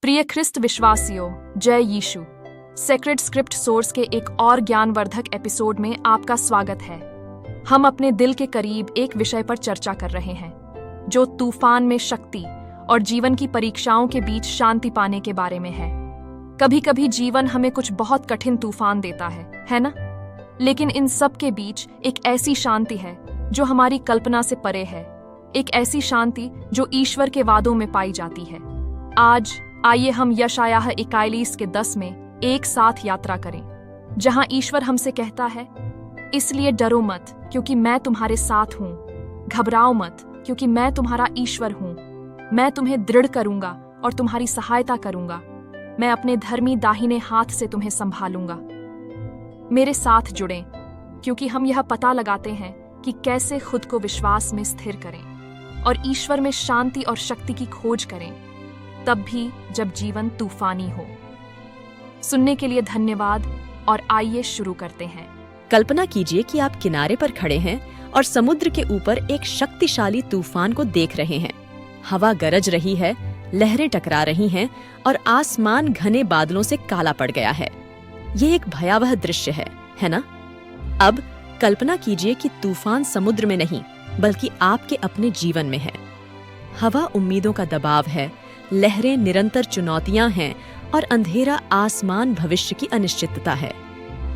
प्रिय ख्रिस्त विश्वासियों, जय यीशु। सेक्रेड स्क्रिप्ट सोर्स के एक और ज्ञानवर्धक एपिसोड में आपका स्वागत है। हम अपने दिल के करीब एक विषय पर चर्चा कर रहे हैं जो तूफान में शक्ति और जीवन की परीक्षाओं के बीच शांति पाने के बारे में है। कभी कभी जीवन हमें कुछ बहुत कठिन तूफान देता है ना? लेकिन इन सब के बीच एक ऐसी शांति है जो हमारी कल्पना से परे है, एक ऐसी शांति जो ईश्वर के वादों में पाई जाती है। आज आइए हम यशायाह 41 के 10 में एक साथ यात्रा करें, जहां ईश्वर हमसे कहता है, इसलिए डरो मत क्योंकि मैं तुम्हारे साथ हूं, घबराओ मत क्योंकि मैं तुम्हारा ईश्वर हूं। मैं तुम्हें दृढ़ करूंगा और तुम्हारी सहायता करूंगा। मैं अपने धर्मी दाहिने हाथ से तुम्हें संभालूंगा। मेरे साथ जुड़ें क्योंकि हम यह पता लगाते हैं कि कैसे खुद को विश्वास में स्थिर करें और ईश्वर में शांति और शक्ति की खोज करें, तब भी जब जीवन तूफानी हो। सुनने के लिए धन्यवाद और आइए शुरू करते हैं। कल्पना कीजिए कि आप किनारे पर खड़े हैं और समुद्र के ऊपर एक शक्तिशाली तूफान को देख रहे हैं। हवा गरज रही है, लहरें टकरा रही हैं और आसमान घने बादलों से काला पड़ गया है। ये एक भयावह दृश्य है ना? अब कल्पना कीजिए कि तूफान समुद्र में नहीं बल्कि आपके अपने जीवन में है। हवा उम्मीदों का दबाव है, लहरें निरंतर चुनौतियां हैं और अंधेरा आसमान भविष्य की अनिश्चितता है।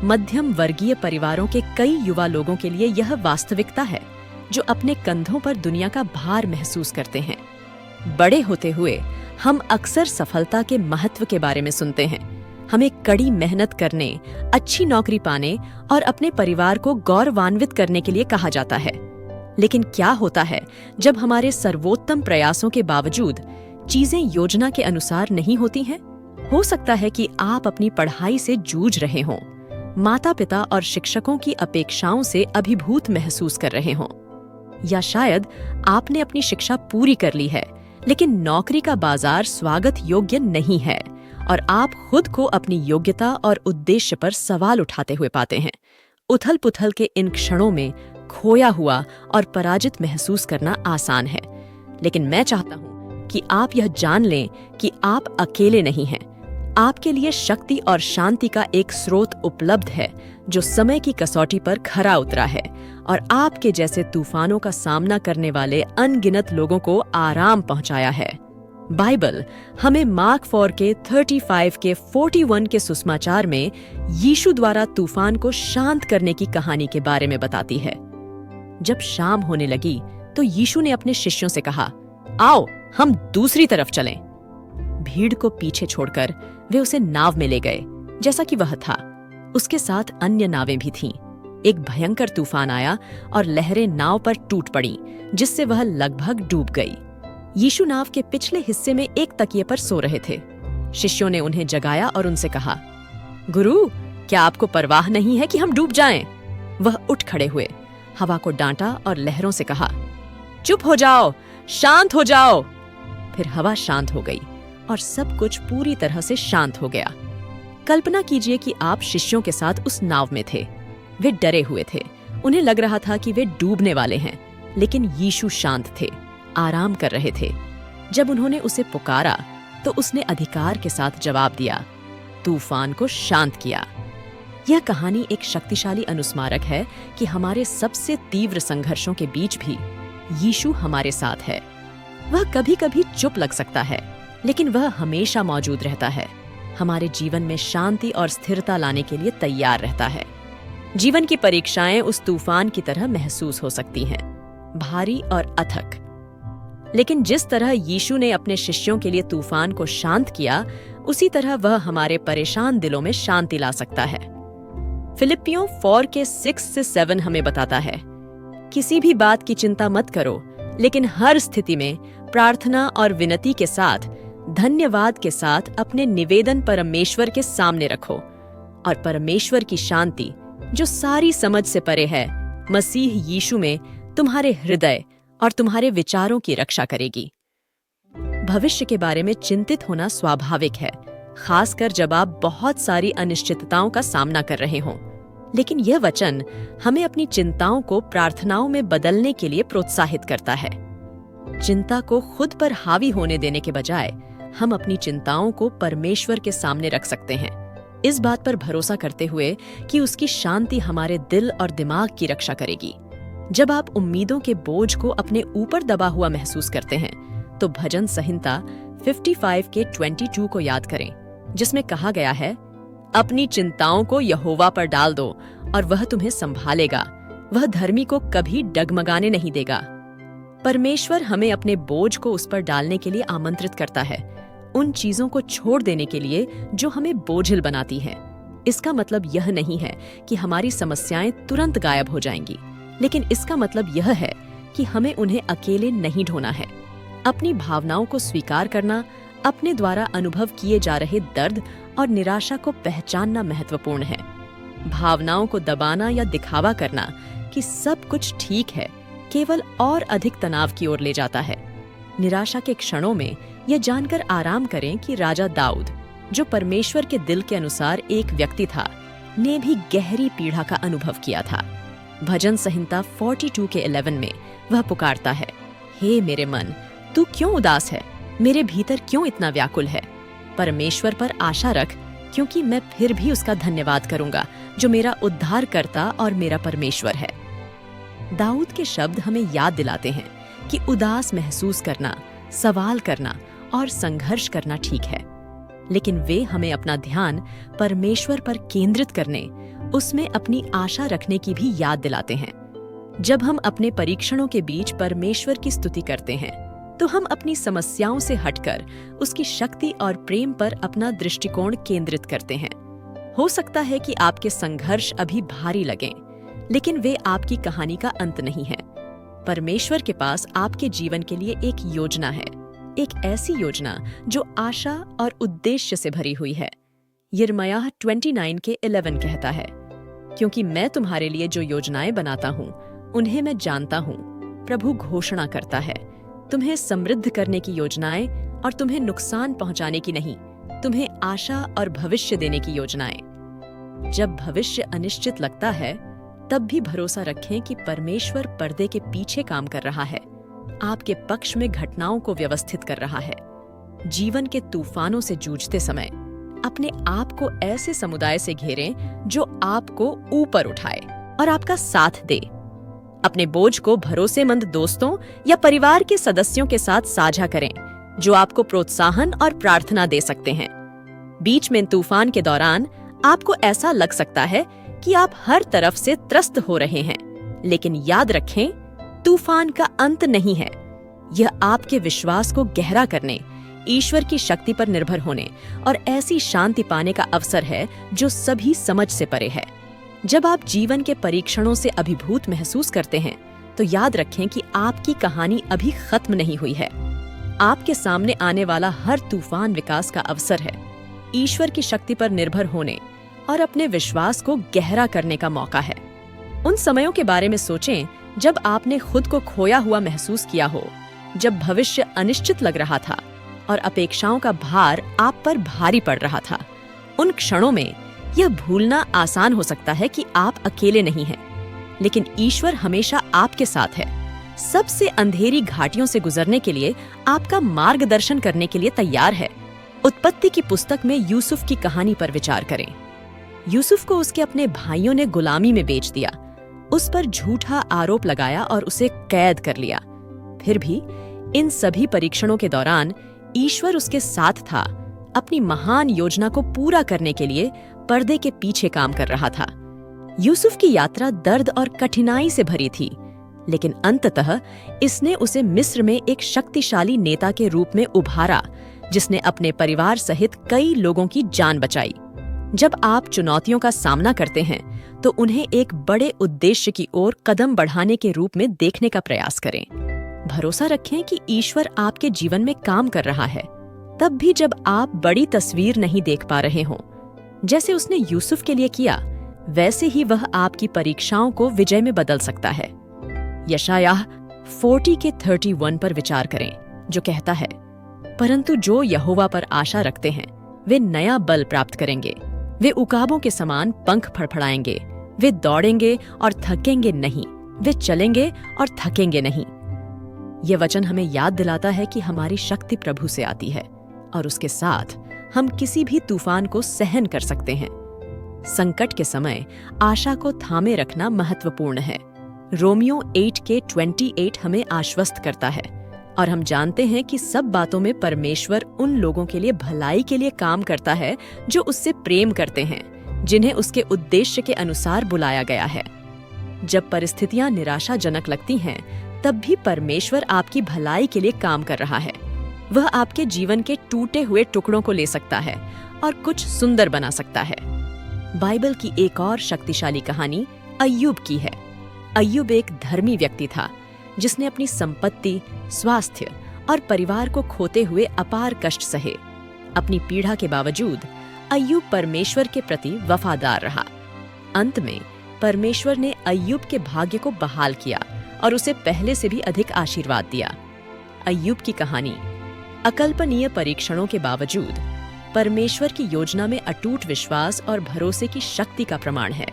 मध्यम वर्गीय परिवारों के कई युवा लोगों के लिए यह वास्तविकता है जो अपने कंधों पर दुनिया का भार महसूस करते हैं। बड़े होते हुए हम अक्सर सफलता के महत्व के बारे में सुनते हैं। हमें कड़ी मेहनत करने, अच्छी नौकरी पाने और अपने परिवार को गौरवान्वित करने के लिए कहा जाता है। लेकिन क्या होता है जब हमारे सर्वोत्तम प्रयासों के बावजूद चीजें योजना के अनुसार नहीं होती हैं? हो सकता है कि आप अपनी पढ़ाई से जूझ रहे हों, माता पिता और शिक्षकों की अपेक्षाओं से अभिभूत महसूस कर रहे हों, या शायद आपने अपनी शिक्षा पूरी कर ली है लेकिन नौकरी का बाजार स्वागत योग्य नहीं है और आप खुद को अपनी योग्यता और उद्देश्य पर सवाल उठाते हुए पाते हैं। उथल पुथल के इन क्षणों में खोया हुआ और पराजित महसूस करना आसान है, लेकिन मैं चाहता हूं कि आप यह जान लें कि आप अकेले नहीं हैं। आपके लिए शक्ति और शांति का एक स्रोत उपलब्ध है जो समय की कसौटी पर खरा उतरा है और आपके जैसे तूफानों का सामना करने वाले अनगिनत लोगों को आराम पहुंचाया है। बाइबल हमें मार्क 4 के 35 के 41 के सुसमाचार में यीशु द्वारा तूफान को शांत करने की कहानी के बारे में बताती है। जब शाम होने लगी तो यीशु ने अपने शिष्यों से कहा, आओ हम दूसरी तरफ चलें। भीड़ को पीछे छोड़कर वे उसे नाव में ले गए जैसा कि वह था। उसके साथ अन्य नावें भी थीं। एक भयंकर तूफान आया और लहरें नाव पर टूट पड़ीं, जिससे वह लगभग डूब गई। यीशु नाव के पिछले हिस्से में एक तकिए पर सो रहे थे। शिष्यों ने उन्हें जगाया और उनसे कहा, गुरु, क्या आपको परवाह नहीं है कि हम डूब जाएं? वह उठ खड़े हुए, हवा को डांटा और लहरों से कहा, चुप हो जाओ, शांत हो जाओ। फिर हवा शांत हो गई और सब कुछ पूरी तरह से शांत हो गया। कल्पना कीजिए कि आप शिष्यों के साथ उस नाव में थे। वे डरे हुए थे, उन्हें लग रहा था कि वे डूबने वाले हैं, लेकिन यीशु शांत थे, आराम कर रहे थे। जब उन्होंने उसे पुकारा तो उसने अधिकार के साथ जवाब दिया, तूफान को शांत किया। यह कहानी एक शक्तिशाली अनुस्मारक है कि हमारे सबसे तीव्र संघर्षों के बीच भी यीशु हमारे साथ है। वह कभी कभी चुप लग सकता है, लेकिन वह हमेशा मौजूद रहता है। हमारे जीवन में शांति और स्थिरता लाने के लिए तैयार रहता है। जीवन की परीक्षाएं उस तूफान की तरह महसूस हो सकती हैं, भारी और अथक। लेकिन जिस तरह यीशु ने अपने शिष्यों के लिए तूफान को शांत किया, उसी तरह वह हमारे परेशान दिलों में शांति ला सकता है। फिलिपियों 4 के 6 से 7 हमें बताता है, किसी भी बात की चिंता मत करो, लेकिन हर स्थिति में प्रार्थना और विनती के साथ धन्यवाद के साथ अपने निवेदन परमेश्वर के सामने रखो, और परमेश्वर की शांति जो सारी समझ से परे है, मसीह यीशु में तुम्हारे हृदय और तुम्हारे विचारों की रक्षा करेगी। भविष्य के बारे में चिंतित होना स्वाभाविक है, खासकर जब आप बहुत सारी अनिश्चितताओं का सामना कर रहे हों। लेकिन यह वचन हमें अपनी चिंताओं को प्रार्थनाओं में बदलने के लिए प्रोत्साहित करता है। चिंता को खुद पर हावी होने देने के बजाय हम अपनी चिंताओं को परमेश्वर के सामने रख सकते हैं, इस बात पर भरोसा करते हुए कि उसकी शांति हमारे दिल और दिमाग की रक्षा करेगी। जब आप उम्मीदों के बोझ को अपने ऊपर दबा हुआ महसूस करते हैं, तो भजन संहिता 55 के 22 को याद करें, जिसमें कहा गया है, अपनी चिंताओं को यहोवा पर डाल दो और वह तुम्हें संभालेगा, वह धर्मी को कभी डगमगाने नहीं देगा। परमेश्वर हमें अपने बोझ को उस पर डालने के लिए आमंत्रित करता है, उन चीजों को छोड़ देने के लिए जो हमें बोझिल बनाती हैं। इसका मतलब यह नहीं है कि हमारी समस्याएं तुरंत गायब हो जाएंगी, लेकिन इसका मतलब यह है कि हमें उन्हें अकेले नहीं ढोना है। अपनी भावनाओं को स्वीकार करना, अपने द्वारा अनुभव किए जा रहे दर्द और निराशा को पहचानना महत्वपूर्ण है। भावनाओं को दबाना या दिखावा करना कि सब कुछ ठीक है केवल और अधिक तनाव की ओर ले जाता है। निराशा के क्षणों में यह जानकर आराम करें कि राजा दाऊद, जो परमेश्वर के दिल के अनुसार एक व्यक्ति था, ने भी गहरी पीड़ा का अनुभव किया था। भजन संहिता 42 के 11 में वह पुकारता है, हे मेरे मन, तू क्यों उदास है? मेरे भीतर क्यों इतना व्याकुल है? परमेश्वर पर आशा रख, क्योंकि मैं फिर भी उसका धन्यवाद करूंगा, जो मेरा उद्धारकर्ता और मेरा परमेश्वर है। दाऊद के शब्द हमें याद दिलाते हैं कि उदास महसूस करना, सवाल करना और संघर्ष करना ठीक है, लेकिन वे हमें अपना ध्यान परमेश्वर पर केंद्रित करने, उसमें अपनी आशा रखने की भी याद दिलाते हैं। जब हम अपने परीक्षणों के बीच परमेश्वर की स्तुति करते हैं, तो हम अपनी समस्याओं से हटकर उसकी शक्ति और प्रेम पर अपना दृष्टिकोण केंद्रित करते हैं। हो सकता है कि आपके संघर्ष अभी भारी लगें, लेकिन वे आपकी कहानी का अंत नहीं है। परमेश्वर के पास आपके जीवन के लिए एक योजना है, एक ऐसी योजना जो आशा और उद्देश्य से भरी हुई है। यिर्मयाह 29 के 11 कहता है, क्योंकि मैं तुम्हारे लिए जो योजनाएं बनाता हूँ, उन्हें मैं जानता हूँ, प्रभु घोषणा करता है, तुम्हें समृद्ध करने की योजनाएं और तुम्हें नुकसान पहुंचाने की नहीं, तुम्हें आशा और भविष्य देने की योजनाएं। जब भविष्य अनिश्चित लगता है, तब भी भरोसा रखें कि परमेश्वर पर्दे के पीछे काम कर रहा है, आपके पक्ष में घटनाओं को व्यवस्थित कर रहा है। जीवन के तूफानों से जूझते समय अपने आप को ऐसे समुदाय से घेरें जो आपको ऊपर उठाए और आपका साथ दे। अपने बोझ को भरोसेमंद दोस्तों या परिवार के सदस्यों के साथ साझा करें, जो आपको प्रोत्साहन और प्रार्थना दे सकते हैं। बीच में तूफान के दौरान आपको ऐसा लग सकता है कि आप हर तरफ से त्रस्त हो रहे हैं, लेकिन याद रखें, तूफान का अंत नहीं है। यह आपके विश्वास को गहरा करने, ईश्वर की शक्ति पर निर्भर होने और ऐसी शांति पाने का अवसर है जो सभी समझ से परे है। जब आप जीवन के परीक्षणों से अभिभूत महसूस करते हैं, तो याद रखें कि आपकी कहानी अभी खत्म नहीं हुई है। आपके सामने आने वाला हर तूफान विकास का अवसर है, ईश्वर की शक्ति पर निर्भर होने और अपने विश्वास को गहरा करने का मौका है। उन समयों के बारे में सोचें जब आपने खुद को खोया हुआ महसूस किया हो, जब भविष्य अनिश्चित लग रहा था और अपेक्षाओं का भार आप पर भारी पड़ रहा था। उन क्षणों में यह भूलना आसान हो सकता है कि आप अकेले नहीं हैं, लेकिन ईश्वर हमेशा आपके साथ है। सबसे अंधेरी घाटियों से गुजरने के लिए आपका मार्गदर्शन करने के लिए तैयार है। उत्पत्ति की पुस्तक में यूसुफ की कहानी पर विचार करें। यूसुफ को उसके अपने भाइयों ने गुलामी में बेच दिया, उस पर झूठा आरोप लगाया और उसे कैद कर लिया। फिर भी इन सभी परीक्षणों के दौरान ईश्वर उसके साथ था, अपनी महान योजना को पूरा करने के लिए पर्दे के पीछे काम कर रहा था। यूसुफ की यात्रा दर्द और कठिनाई से भरी थी, लेकिन अंततः इसने उसे मिस्र में एक शक्तिशाली नेता के रूप में उभारा, जिसने अपने परिवार सहित कई लोगों की जान बचाई। जब आप चुनौतियों का सामना करते हैं, तो उन्हें एक बड़े उद्देश्य की ओर कदम बढ़ाने के रूप में देखने का प्रयास करें। भरोसा रखें कि ईश्वर आपके जीवन में काम कर रहा है, तब भी जब आप बड़ी तस्वीर नहीं देख पा रहे हों। जैसे उसने यूसुफ के लिए किया, वैसे ही वह आपकी परीक्षाओं को विजय में बदल सकता है। यशायाह 40 के 31 पर विचार करें, जो कहता है, परंतु जो यहोवा पर आशा रखते हैं, वे नया बल प्राप्त करेंगे। वे उकाबों के समान पंख फड़फड़ाएंगे। वे दौड़ेंगे और थकेंगे नहीं, वे चलेंगे और थकेंगे नहीं। यह वचन हमें याद दिलाता है कि हमारी शक्ति प्रभु से आती है। और उसके साथ हम किसी भी तूफान को सहन कर सकते हैं। संकट के समय आशा को थामे रखना महत्वपूर्ण है। रोमियो 8:28 हमें आश्वस्त करता है और हम जानते हैं कि सब बातों में परमेश्वर उन लोगों के लिए भलाई के लिए काम करता है जो उससे प्रेम करते हैं, जिन्हें उसके उद्देश्य के अनुसार बुलाया गया है। जब परिस्थितियां निराशाजनक लगती हैं, तब भी परमेश्वर आपकी भलाई के लिए काम कर रहा है। वह आपके जीवन के टूटे हुए टुकड़ों को ले सकता है और कुछ सुंदर बना सकता है। बाइबल की एक और शक्तिशाली कहानी अय्यूब की है। अय्यूब एक धर्मी व्यक्ति था जिसने अपनी संपत्ति, स्वास्थ्य और परिवार को खोते हुए अपार कष्ट सहे। अपनी पीड़ा के बावजूद अय्यूब परमेश्वर के प्रति वफादार रहा। अंत में परमेश्वर ने अय्यूब के भाग्य को बहाल किया और उसे पहले से भी अधिक आशीर्वाद दिया। अय्यूब की कहानी अकल्पनीय परीक्षणों के बावजूद परमेश्वर की योजना में अटूट विश्वास और भरोसे की शक्ति का प्रमाण है।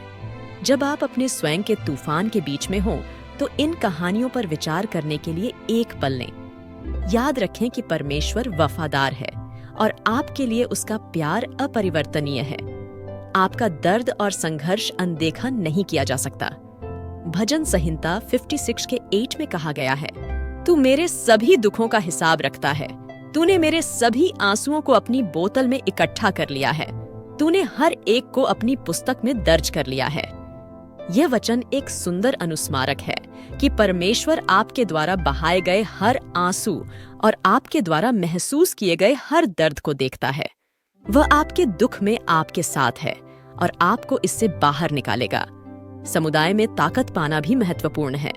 जब आप अपने स्वयं के तूफान के बीच में हो, तो इन कहानियों पर विचार करने के लिए एक पल लें। याद रखें कि परमेश्वर वफादार है और आपके लिए उसका प्यार अपरिवर्तनीय है। आपका दर्द और संघर्ष अनदेखा नहीं किया जा सकता। भजन संहिता 56:8 में कहा गया है, तू मेरे सभी दुखों का हिसाब रखता है। तूने मेरे सभी आंसुओं को अपनी बोतल में इकट्ठा कर लिया है। तूने हर एक को अपनी पुस्तक में दर्ज कर लिया है। यह वचन एक सुंदर अनुस्मारक है कि परमेश्वर आपके द्वारा बहाए गए हर आंसू और आपके द्वारा महसूस किए गए हर दर्द को देखता है। वह आपके दुख में आपके साथ है और आपको इससे बाहर निकालेगा। समुदाय में ताकत पाना भी महत्वपूर्ण है।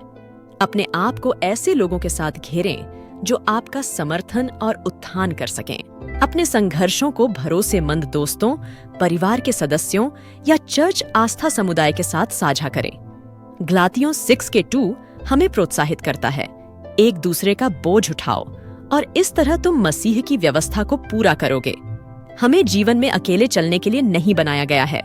अपने आप को ऐसे लोगों के साथ घेरें जो आपका समर्थन और उत्थान कर सकें। अपने संघर्षों को भरोसेमंद दोस्तों, परिवार के सदस्यों या चर्च आस्था समुदाय के साथ साझा करें। गलातियों 6:2 हमें प्रोत्साहित करता है, एक दूसरे का बोझ उठाओ और इस तरह तुम मसीह की व्यवस्था को पूरा करोगे। हमें जीवन में अकेले चलने के लिए नहीं बनाया गया है।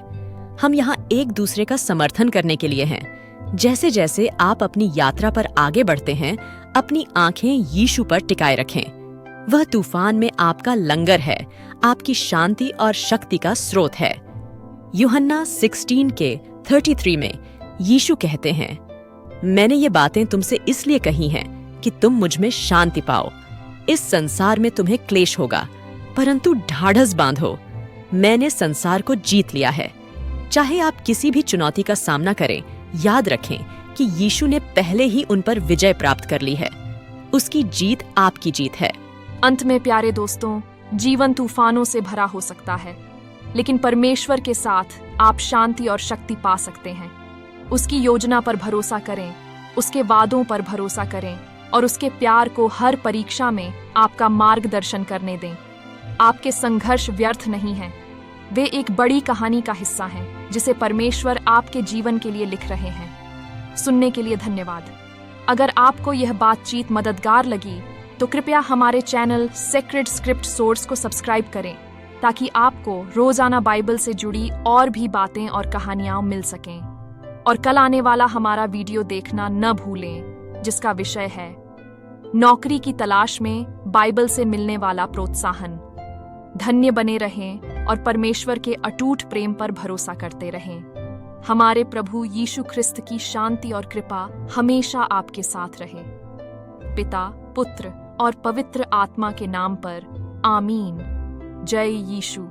हम यहाँ एक दूसरे का समर्थन करने के लिए हैं। जैसे जैसे आप अपनी यात्रा पर आगे बढ़ते हैं, अपनी आंखें यीशु पर टिकाए रखें। वह तूफान में आपका लंगर है, आपकी शांति और शक्ति का स्रोत है। यूहन्ना 16:33 में यीशु कहते हैं, मैंने ये बातें तुमसे इसलिए कही हैं कि तुम मुझ में शांति पाओ। इस संसार में तुम्हें क्लेश होगा, परंतु ढाढ़स बांधो, मैंने संसार को जीत लिया है। चाहे आप किसी भी चुनौती का सामना करें, याद रखें कि यीशु ने पहले ही उन पर विजय प्राप्त कर ली है। उसकी जीत आपकी जीत है। अंत में प्यारे दोस्तों, जीवन तूफानों से भरा हो सकता है, लेकिन परमेश्वर के साथ आप शांति और शक्ति पा सकते हैं। उसकी योजना पर भरोसा करें, उसके वादों पर भरोसा करें और उसके प्यार को हर परीक्षा में आपका मार्गदर्शन करने दें। आपके संघर्ष व्यर्थ नहीं हैं, वे एक बड़ी कहानी का हिस्सा हैं जिसे परमेश्वर आपके जीवन के लिए लिख रहे हैं। सुनने के लिए धन्यवाद। अगर आपको यह बातचीत मददगार लगी तो कृपया हमारे चैनल सेक्रेड स्क्रिप्ट सोर्स को सब्सक्राइब करें ताकि आपको रोजाना बाइबल से जुड़ी और भी बातें और कहानियां मिल सकें। और कल आने वाला हमारा वीडियो देखना न भूलें, जिसका विषय है नौकरी की तलाश में बाइबल से मिलने वाला प्रोत्साहन। धन्य बने रहें और परमेश्वर के अटूट प्रेम पर भरोसा करते रहें। हमारे प्रभु यीशु ख्रिस्त की शांति और कृपा हमेशा आपके साथ रहे। पिता, पुत्र और पवित्र आत्मा के नाम पर आमीन। जय यीशु।